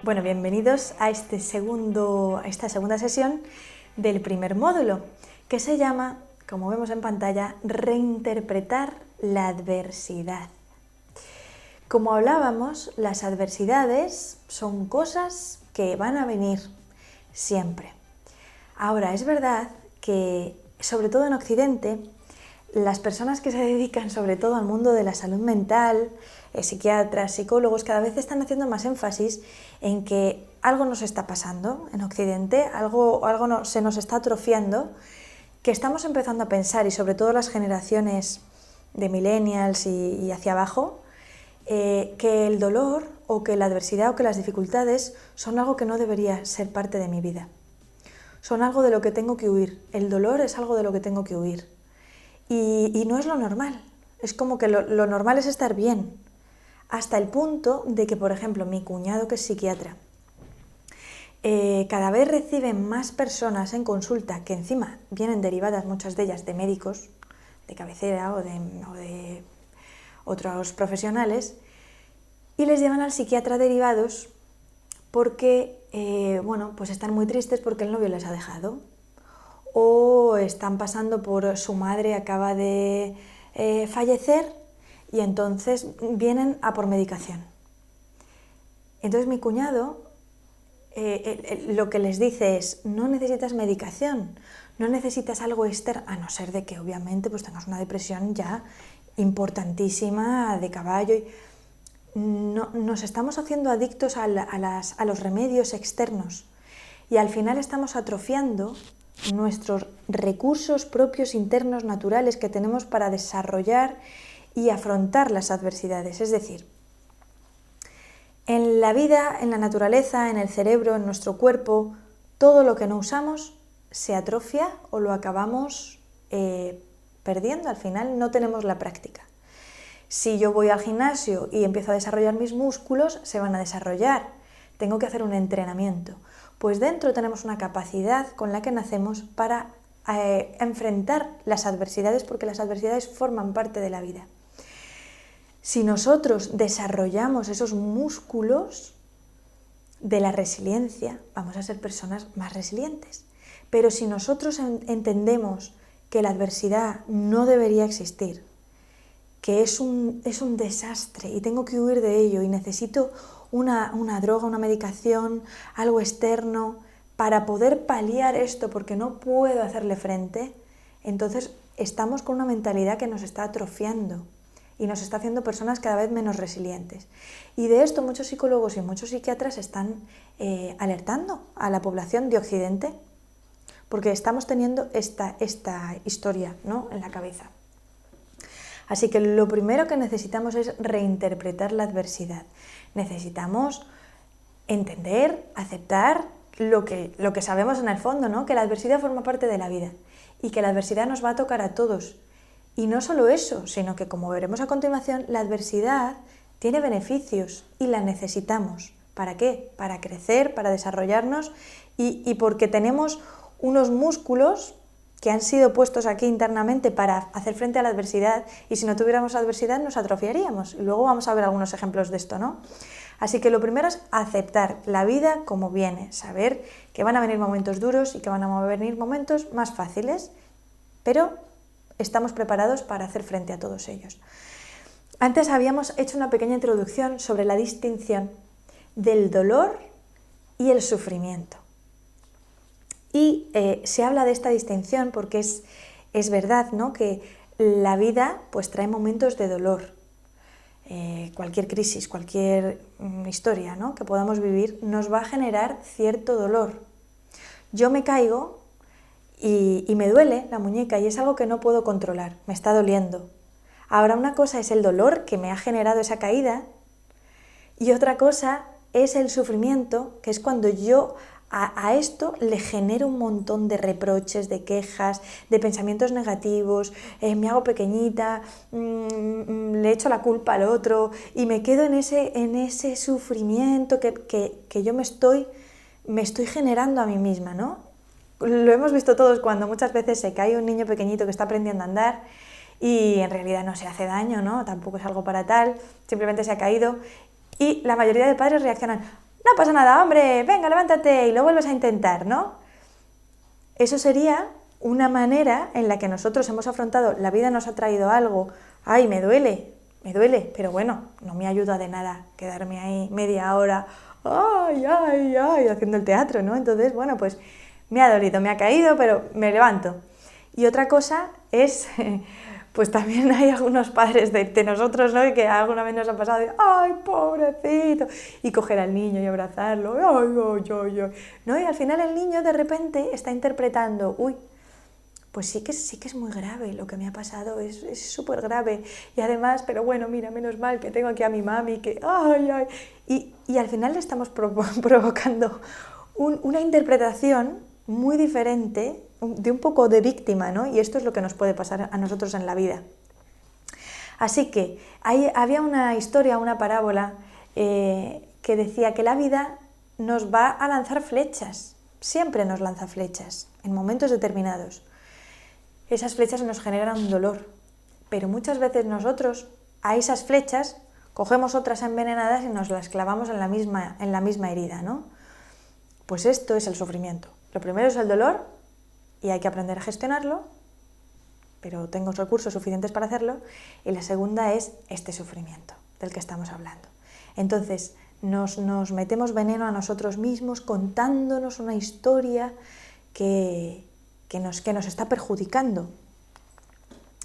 Bueno, bienvenidos a esta segunda sesión del primer módulo, que se llama, como vemos en pantalla, reinterpretar la adversidad. Como hablábamos, las adversidades son cosas que van a venir siempre. Ahora, es verdad que, sobre todo en Occidente, las personas que se dedican sobre todo al mundo de la salud mental, psiquiatras, psicólogos, cada vez están haciendo más énfasis en que algo nos está pasando en Occidente, algo se nos está atrofiando, que estamos empezando a pensar, y sobre todo las generaciones de millennials y hacia abajo, que el dolor o que la adversidad o que las dificultades son algo que no debería ser parte de mi vida. Son algo de lo que tengo que huir. El dolor es algo de lo que tengo que huir. Y no es lo normal. Es como que lo normal es estar bien. Hasta el punto de que, por ejemplo, mi cuñado, que es psiquiatra, cada vez reciben más personas en consulta que encima vienen derivadas, muchas de ellas, de médicos de cabecera o de otros profesionales, y les llevan al psiquiatra derivados porque pues están muy tristes porque el novio les ha dejado, o están pasando por su madre, acaba de fallecer, y entonces vienen a por medicación. Entonces mi cuñado lo que les dice es: no necesitas medicación, no necesitas algo externo, a no ser de que obviamente pues tengas una depresión ya importantísima, de caballo. No, nos estamos haciendo adictos a los remedios externos, y al final estamos atrofiando nuestros recursos propios internos naturales que tenemos para desarrollar y afrontar las adversidades. Es decir, en la vida, en la naturaleza, en el cerebro, en nuestro cuerpo, todo lo que no usamos se atrofia o lo acabamos perdiendo. Al final no tenemos la práctica. Si yo voy al gimnasio y empiezo a desarrollar mis músculos, se van a desarrollar. Tengo que hacer un entrenamiento. Pues dentro tenemos una capacidad con la que nacemos para enfrentar las adversidades, porque las adversidades forman parte de la vida. Si nosotros desarrollamos esos músculos de la resiliencia, vamos a ser personas más resilientes. Pero si nosotros entendemos que la adversidad no debería existir, que es un desastre y tengo que huir de ello y necesito una droga, una medicación, algo externo para poder paliar esto porque no puedo hacerle frente, entonces estamos con una mentalidad que nos está atrofiando y nos está haciendo personas cada vez menos resilientes. Y de esto muchos psicólogos y muchos psiquiatras están alertando a la población de Occidente, porque estamos teniendo esta historia, ¿no?, en la cabeza. Así que lo primero que necesitamos es reinterpretar la adversidad. Necesitamos entender, aceptar lo que sabemos en el fondo, ¿no?, que la adversidad forma parte de la vida y que la adversidad nos va a tocar a todos. Y no solo eso, sino que, como veremos a continuación, la adversidad tiene beneficios y la necesitamos. ¿Para qué? Para crecer, para desarrollarnos y porque tenemos unos músculos que han sido puestos aquí internamente para hacer frente a la adversidad, y si no tuviéramos adversidad nos atrofiaríamos. Y luego vamos a ver algunos ejemplos de esto, ¿no? Así que lo primero es aceptar la vida como viene, saber que van a venir momentos duros y que van a venir momentos más fáciles, pero estamos preparados para hacer frente a todos ellos. Antes habíamos hecho una pequeña introducción sobre la distinción del dolor y el sufrimiento. Y se habla de esta distinción porque es verdad, ¿no?, que la vida pues trae momentos de dolor. Cualquier crisis, cualquier historia, ¿no?, que podamos vivir nos va a generar cierto dolor. Yo me caigo y me duele la muñeca y es algo que no puedo controlar, me está doliendo. Ahora, una cosa es el dolor que me ha generado esa caída y otra cosa es el sufrimiento, que es cuando yo a esto le genero un montón de reproches, de quejas, de pensamientos negativos, me hago pequeñita, le echo la culpa al otro y me quedo en ese sufrimiento que yo me estoy generando a mí misma, ¿no? Lo hemos visto todos cuando muchas veces se cae un niño pequeñito que está aprendiendo a andar y en realidad no se hace daño, ¿no? Tampoco es algo para tal, simplemente se ha caído y la mayoría de padres reaccionan: no pasa nada, hombre, venga, levántate y lo vuelves a intentar, ¿no? Eso sería una manera en la que nosotros hemos afrontado, la vida nos ha traído algo, ay, me duele, pero bueno, no me ayuda de nada quedarme ahí media hora, ay, ay, ay, haciendo el teatro, ¿no? Entonces, bueno, pues me ha dolido, me ha caído, pero me levanto. Y otra cosa es, pues también hay algunos padres de nosotros, ¿no? Que alguna vez nos ha pasado de, ay, pobrecito, y coger al niño y abrazarlo, ay, ay, ay, ay, ¿no? Y al final el niño de repente está interpretando, uy, pues sí que es muy grave lo que me ha pasado, es súper grave. Y además, pero bueno, mira, menos mal que tengo aquí a mi mami, que ay, ay. Y al final le estamos provocando una interpretación muy diferente, de un poco de víctima, ¿no? Y esto es lo que nos puede pasar a nosotros en la vida. Así que había una historia, una parábola, que decía que la vida nos va a lanzar flechas, siempre nos lanza flechas, en momentos determinados. Esas flechas nos generan dolor, pero muchas veces nosotros a esas flechas cogemos otras envenenadas y nos las clavamos en la misma herida, ¿no? Pues esto es el sufrimiento. Lo primero es el dolor y hay que aprender a gestionarlo, pero tengo recursos suficientes para hacerlo, y la segunda es este sufrimiento del que estamos hablando. Entonces nos metemos veneno a nosotros mismos contándonos una historia que nos está perjudicando.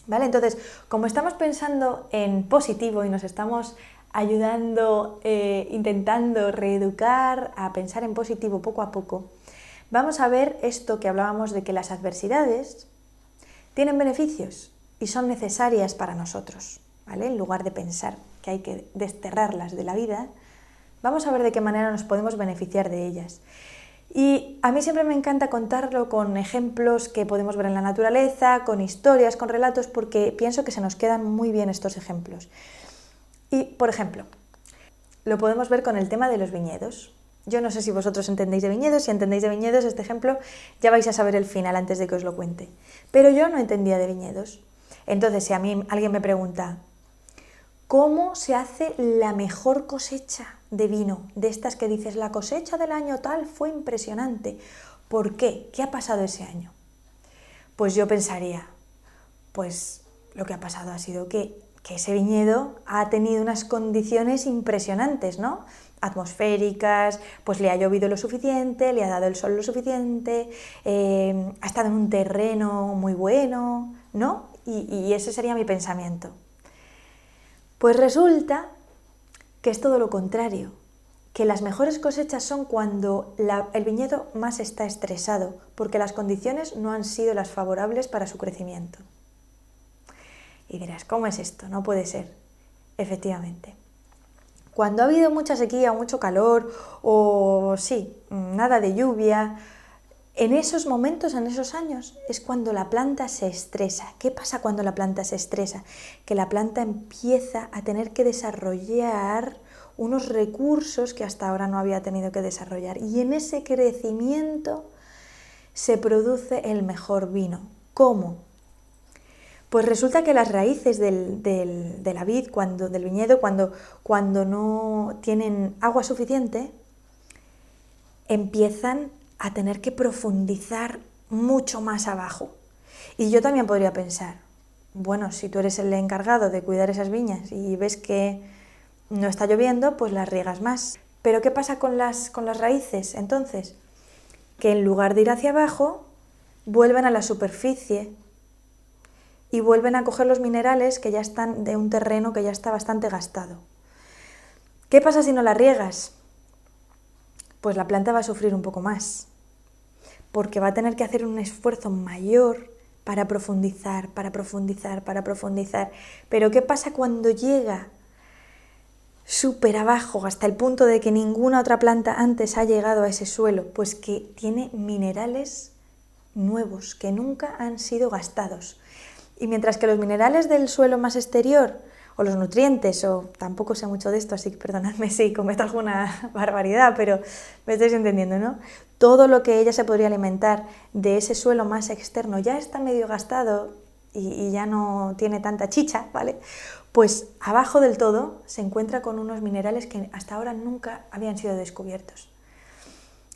¿Vale? Entonces, como estamos pensando en positivo y nos estamos ayudando, intentando reeducar a pensar en positivo poco a poco, vamos a ver esto que hablábamos de que las adversidades tienen beneficios y son necesarias para nosotros, ¿vale? En lugar de pensar que hay que desterrarlas de la vida, vamos a ver de qué manera nos podemos beneficiar de ellas. Y a mí siempre me encanta contarlo con ejemplos que podemos ver en la naturaleza, con historias, con relatos, porque pienso que se nos quedan muy bien estos ejemplos. Y, por ejemplo, lo podemos ver con el tema de los viñedos. Yo no sé si vosotros entendéis de viñedos, si entendéis de viñedos, este ejemplo ya vais a saber el final antes de que os lo cuente. Pero yo no entendía de viñedos. Entonces, si a mí alguien me pregunta, ¿cómo se hace la mejor cosecha de vino? De estas que dices, la cosecha del año tal fue impresionante. ¿Por qué? ¿Qué ha pasado ese año? Pues yo pensaría, pues lo que ha pasado ha sido que ese viñedo ha tenido unas condiciones impresionantes, ¿no? Atmosféricas, pues le ha llovido lo suficiente, le ha dado el sol lo suficiente, ha estado en un terreno muy bueno, ¿no? Y ese sería mi pensamiento. Pues resulta que es todo lo contrario, que las mejores cosechas son cuando el viñedo más está estresado, porque las condiciones no han sido las favorables para su crecimiento. Y dirás, ¿cómo es esto? No puede ser. Efectivamente. Cuando ha habido mucha sequía o mucho calor, o sí, nada de lluvia, en esos momentos, en esos años, es cuando la planta se estresa. ¿Qué pasa cuando la planta se estresa? Que la planta empieza a tener que desarrollar unos recursos que hasta ahora no había tenido que desarrollar. Y en ese crecimiento se produce el mejor vino. ¿Cómo? Pues resulta que las raíces de la vid, del viñedo, cuando no tienen agua suficiente, empiezan a tener que profundizar mucho más abajo. Y yo también podría pensar, bueno, si tú eres el encargado de cuidar esas viñas y ves que no está lloviendo, pues las riegas más. Pero ¿qué pasa con las raíces entonces? Que en lugar de ir hacia abajo, vuelven a la superficie y vuelven a coger los minerales que ya están de un terreno que ya está bastante gastado. ¿Qué pasa si no la riegas? Pues la planta va a sufrir un poco más, porque va a tener que hacer un esfuerzo mayor para profundizar. Pero ¿qué pasa cuando llega súper abajo, hasta el punto de que ninguna otra planta antes ha llegado a ese suelo? Pues que tiene minerales nuevos, que nunca han sido gastados. Y mientras que los minerales del suelo más exterior, o los nutrientes, o tampoco sé mucho de esto, así que perdonadme si cometo alguna barbaridad, pero me estáis entendiendo, ¿no? Todo lo que ella se podría alimentar de ese suelo más externo ya está medio gastado, y ya no tiene tanta chicha, ¿vale? Pues abajo del todo se encuentra con unos minerales que hasta ahora nunca habían sido descubiertos.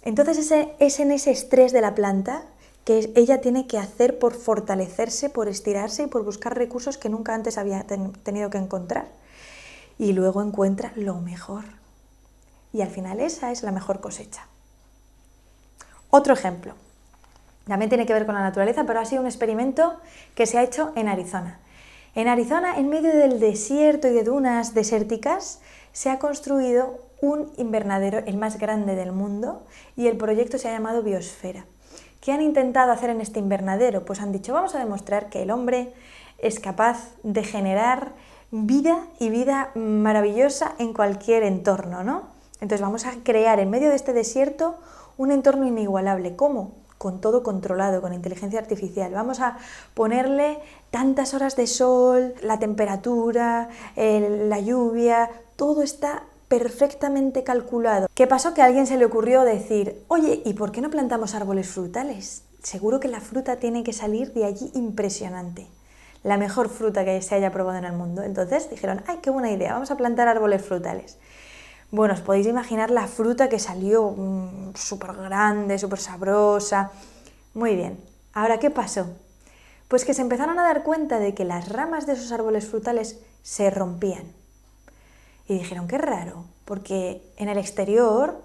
Entonces es en ese estrés de la planta que ella tiene que hacer por fortalecerse, por estirarse y por buscar recursos que nunca antes había tenido que encontrar. Y luego encuentra lo mejor. Y al final esa es la mejor cosecha. Otro ejemplo. También tiene que ver con la naturaleza, pero ha sido un experimento que se ha hecho en Arizona. En Arizona, en medio del desierto y de dunas desérticas, se ha construido un invernadero, el más grande del mundo, y el proyecto se ha llamado Biosfera. ¿Qué han intentado hacer en este invernadero? Pues han dicho, vamos a demostrar que el hombre es capaz de generar vida y vida maravillosa en cualquier entorno, ¿no? Entonces vamos a crear en medio de este desierto un entorno inigualable. ¿Cómo? Con todo controlado, con inteligencia artificial. Vamos a ponerle tantas horas de sol, la temperatura, la lluvia, todo está perfectamente calculado. ¿Qué pasó? Que a alguien se le ocurrió decir, oye, ¿y por qué no plantamos árboles frutales? Seguro que la fruta tiene que salir de allí impresionante. La mejor fruta que se haya probado en el mundo. Entonces dijeron, ¡ay, qué buena idea! Vamos a plantar árboles frutales. Bueno, os podéis imaginar la fruta que salió súper grande, súper sabrosa. Muy bien. Ahora, ¿qué pasó? Pues que se empezaron a dar cuenta de que las ramas de esos árboles frutales se rompían. Y dijeron, qué raro, porque en el exterior,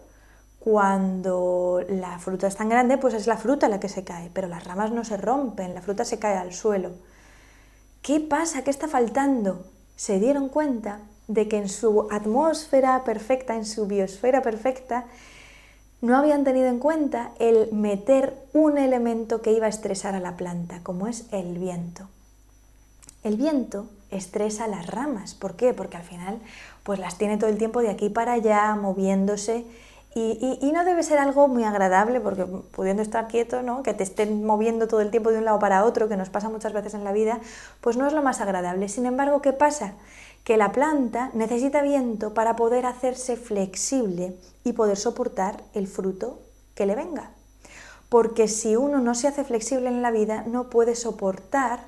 cuando la fruta es tan grande, pues es la fruta la que se cae, pero las ramas no se rompen, la fruta se cae al suelo. ¿Qué pasa? ¿Qué está faltando? Se dieron cuenta de que en su atmósfera perfecta, en su biosfera perfecta, no habían tenido en cuenta el meter un elemento que iba a estresar a la planta, como es el viento. El viento estresa las ramas. ¿Por qué? Porque al final pues las tiene todo el tiempo de aquí para allá, moviéndose, y no debe ser algo muy agradable, porque pudiendo estar quieto, ¿no? Que te estén moviendo todo el tiempo de un lado para otro, que nos pasa muchas veces en la vida, pues no es lo más agradable. Sin embargo, ¿qué pasa? Que la planta necesita viento para poder hacerse flexible y poder soportar el fruto que le venga. Porque si uno no se hace flexible en la vida, no puede soportar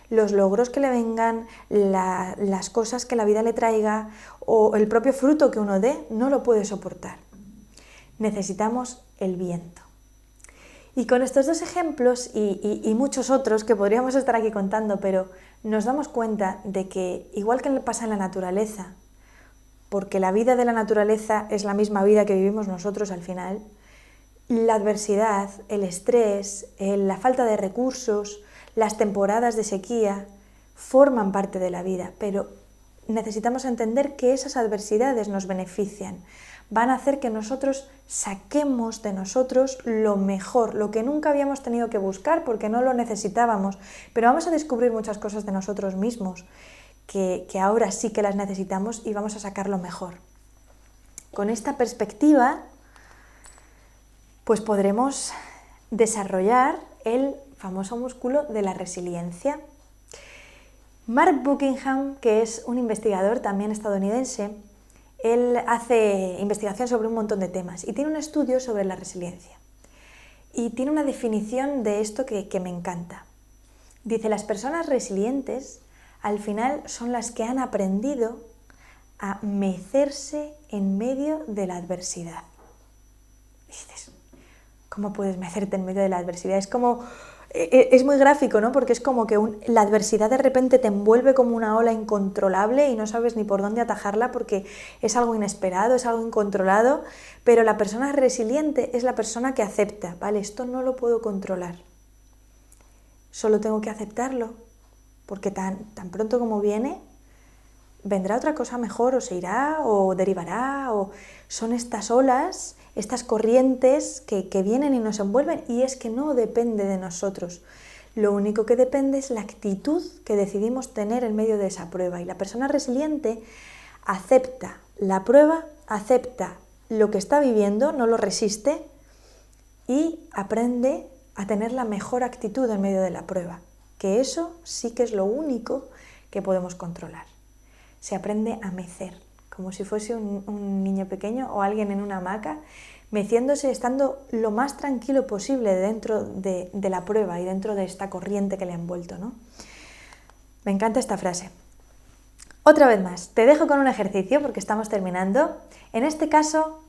los logros que le vengan, las cosas que la vida le traiga o el propio fruto que uno dé, no lo puede soportar. Necesitamos el viento. Y con estos dos ejemplos y muchos otros que podríamos estar aquí contando, pero nos damos cuenta de que, igual que pasa en la naturaleza, porque la vida de la naturaleza es la misma vida que vivimos nosotros al final, la adversidad, el estrés, la falta de recursos, las temporadas de sequía forman parte de la vida, pero necesitamos entender que esas adversidades nos benefician, van a hacer que nosotros saquemos de nosotros lo mejor, lo que nunca habíamos tenido que buscar porque no lo necesitábamos, pero vamos a descubrir muchas cosas de nosotros mismos que ahora sí que las necesitamos y vamos a sacar lo mejor. Con esta perspectiva, pues podremos desarrollar el famoso músculo de la resiliencia. Mark Buckingham, que es un investigador también estadounidense, él hace investigación sobre un montón de temas y tiene un estudio sobre la resiliencia. Y tiene una definición de esto que me encanta. Dice, las personas resilientes al final son las que han aprendido a mecerse en medio de la adversidad. Y dices, ¿cómo puedes mecerte en medio de la adversidad? Es muy gráfico, ¿no? Porque es como que la adversidad de repente te envuelve como una ola incontrolable y no sabes ni por dónde atajarla porque es algo inesperado, es algo incontrolado, pero la persona resiliente es la persona que acepta, ¿vale? Esto no lo puedo controlar, solo tengo que aceptarlo, porque tan pronto como viene, vendrá otra cosa mejor, o se irá, o derivará, o son estas olas, estas corrientes que vienen y nos envuelven, y es que no depende de nosotros. Lo único que depende es la actitud que decidimos tener en medio de esa prueba. Y la persona resiliente acepta la prueba, acepta lo que está viviendo, no lo resiste y aprende a tener la mejor actitud en medio de la prueba. Que eso sí que es lo único que podemos controlar. Se aprende a mecer, como si fuese un niño pequeño o alguien en una hamaca, meciéndose, estando lo más tranquilo posible dentro de la prueba y dentro de esta corriente que le ha envuelto, ¿no? Me encanta esta frase. Otra vez más, te dejo con un ejercicio porque estamos terminando. En este caso,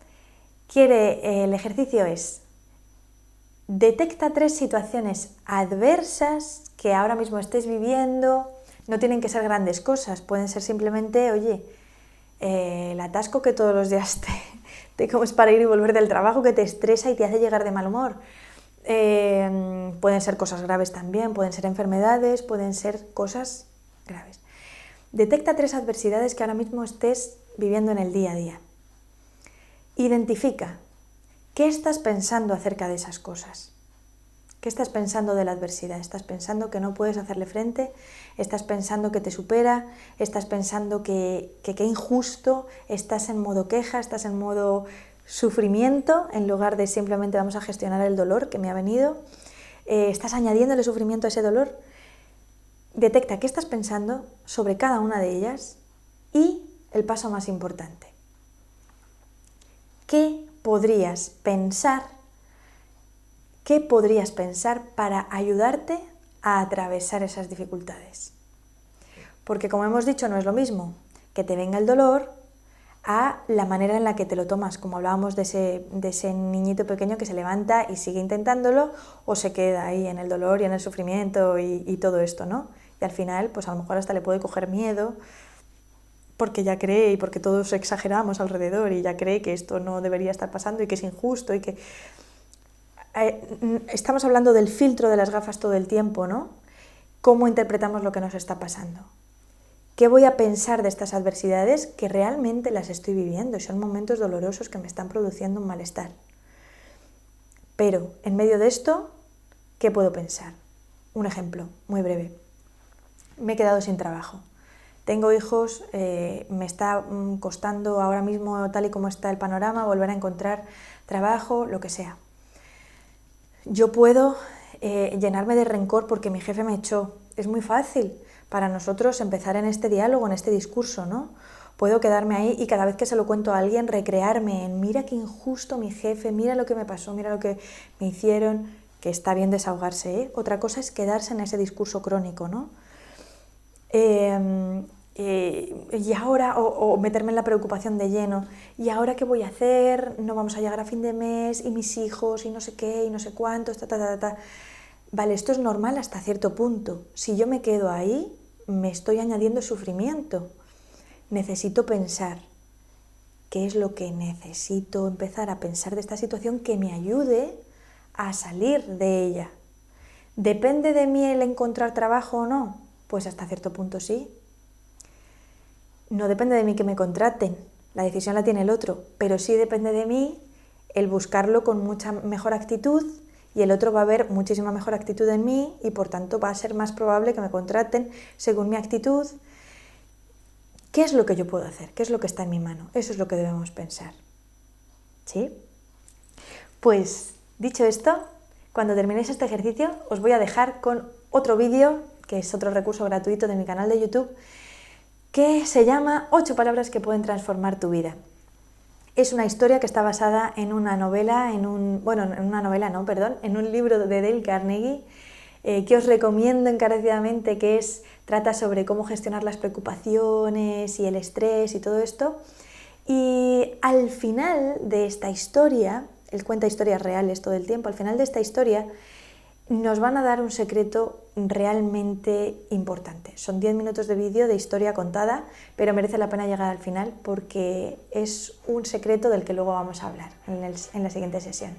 el ejercicio es: detecta 3 situaciones adversas que ahora mismo estés viviendo. No tienen que ser grandes cosas, pueden ser simplemente, oye, el atasco que todos los días te comes para ir y volver del trabajo, que te estresa y te hace llegar de mal humor. Pueden ser cosas graves también, pueden ser enfermedades, pueden ser cosas graves. Detecta 3 adversidades que ahora mismo estés viviendo en el día a día. Identifica qué estás pensando acerca de esas cosas. ¿Qué estás pensando de la adversidad? ¿Estás pensando que no puedes hacerle frente? ¿Estás pensando que te supera? ¿Estás pensando que qué injusto? ¿Estás en modo queja? ¿Estás en modo sufrimiento en lugar de simplemente vamos a gestionar el dolor que me ha venido? ¿Estás añadiéndole sufrimiento a ese dolor? Detecta qué estás pensando sobre cada una de ellas y el paso más importante. ¿Qué podrías pensar para ayudarte a atravesar esas dificultades? Porque, como hemos dicho, no es lo mismo que te venga el dolor a la manera en la que te lo tomas, como hablábamos de ese niñito pequeño que se levanta y sigue intentándolo o se queda ahí en el dolor y en el sufrimiento y todo esto, ¿no? Y al final, pues a lo mejor hasta le puede coger miedo porque ya cree y porque todos exageramos alrededor y ya cree que esto no debería estar pasando y que es injusto y que... Estamos hablando del filtro de las gafas todo el tiempo, ¿no? ¿Cómo interpretamos lo que nos está pasando? ¿Qué voy a pensar de estas adversidades que realmente las estoy viviendo y son momentos dolorosos que me están produciendo un malestar? Pero, en medio de esto, ¿qué puedo pensar? Un ejemplo muy breve. Me he quedado sin trabajo. Tengo hijos, me está costando ahora mismo, tal y como está el panorama, volver a encontrar trabajo, lo que sea. Yo puedo llenarme de rencor porque mi jefe me echó. Es muy fácil para nosotros empezar en este diálogo, en este discurso, ¿no? Puedo quedarme ahí y cada vez que se lo cuento a alguien recrearme en mira qué injusto mi jefe, mira lo que me pasó, mira lo que me hicieron, que está bien desahogarse, ¿eh? Otra cosa es quedarse en ese discurso crónico, ¿no? Y ahora, o meterme en la preocupación de lleno, ¿y ahora qué voy a hacer? No vamos a llegar a fin de mes, y mis hijos, y no sé qué, y no sé cuánto, Vale, esto es normal hasta cierto punto. Si yo me quedo ahí, me estoy añadiendo sufrimiento. Necesito pensar qué es lo que necesito empezar a pensar de esta situación que me ayude a salir de ella. ¿Depende de mí el encontrar trabajo o no? Pues hasta cierto punto sí. No depende de mí que me contraten, la decisión la tiene el otro, pero sí depende de mí el buscarlo con mucha mejor actitud y el otro va a ver muchísima mejor actitud en mí y por tanto va a ser más probable que me contraten según mi actitud. ¿Qué es lo que yo puedo hacer? ¿Qué es lo que está en mi mano? Eso es lo que debemos pensar. ¿Sí? Pues dicho esto, cuando terminéis este ejercicio os voy a dejar con otro vídeo, que es otro recurso gratuito de mi canal de YouTube, que se llama 8 palabras que pueden transformar tu vida. Es una historia que está basada en una novela, en un libro de Dale Carnegie, que os recomiendo encarecidamente, trata sobre cómo gestionar las preocupaciones y el estrés y todo esto. Y al final de esta historia, él cuenta historias reales todo el tiempo, al final de esta historia nos van a dar un secreto realmente importante. Son 10 minutos de vídeo de historia contada, pero merece la pena llegar al final porque es un secreto del que luego vamos a hablar en la siguiente sesión.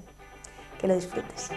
Que lo disfrutes.